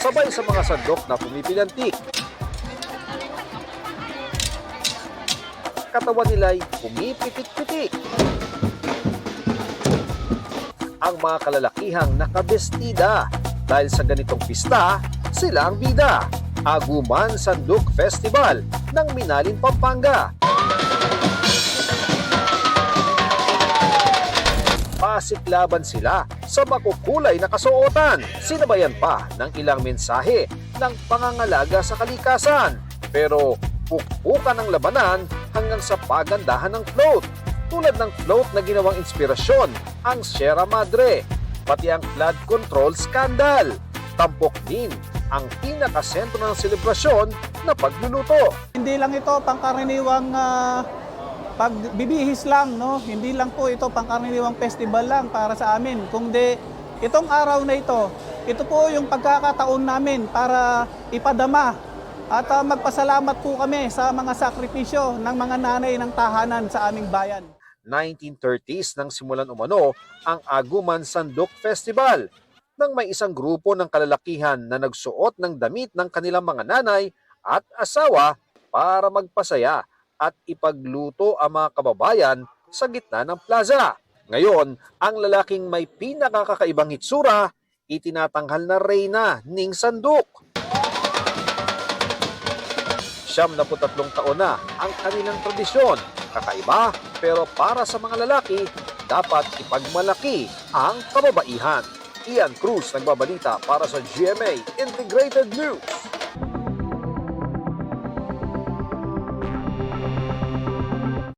sabay sa mga sandok na pumipilantik. Katawan nila'y pumipitik-pitik. Ang mga kalalakihang nakabestida dahil sa ganitong pista, sila ang bida. Aguman Sanduk Festival ng Minalin, Pampanga. Pasiklaban sila sa makukulay na kasuotan. Sinabayan pa ng ilang mensahe ng pangangalaga sa kalikasan. Pero pukpukan ng labanan hanggang sa pagandahan ng float. Tulad ng float na ginawang inspirasyon ang Sierra Madre, pati ang flood control scandal. Tampok din ang pinakasentro ng selebrasyon na pagluluto. Hindi lang ito pangkaraniwang pagbibihis lang, no? Hindi lang po ito pangkaraniwang festival lang para sa amin. Kundi itong araw na ito po yung pagkakataon namin para ipadama at magpasalamat po kami sa mga sakripisyo ng mga nanay ng tahanan sa aming bayan. 1930s nang simulan umano ang Aguman Sanduk Festival nang may isang grupo ng kalalakihan na nagsuot ng damit ng kanilang mga nanay at asawa para magpasaya at ipagluto ang mga kababayan sa gitna ng plaza. Ngayon, ang lalaking may pinakakakaibang hitsura, itinatanghal na reyna ng Sanduk. 73 taon na ang kanilang tradisyon. Kakaiba, pero para sa mga lalaki, dapat ipagmalaki ang kababaihan. Ian Cruz nagbabalita para sa GMA Integrated News.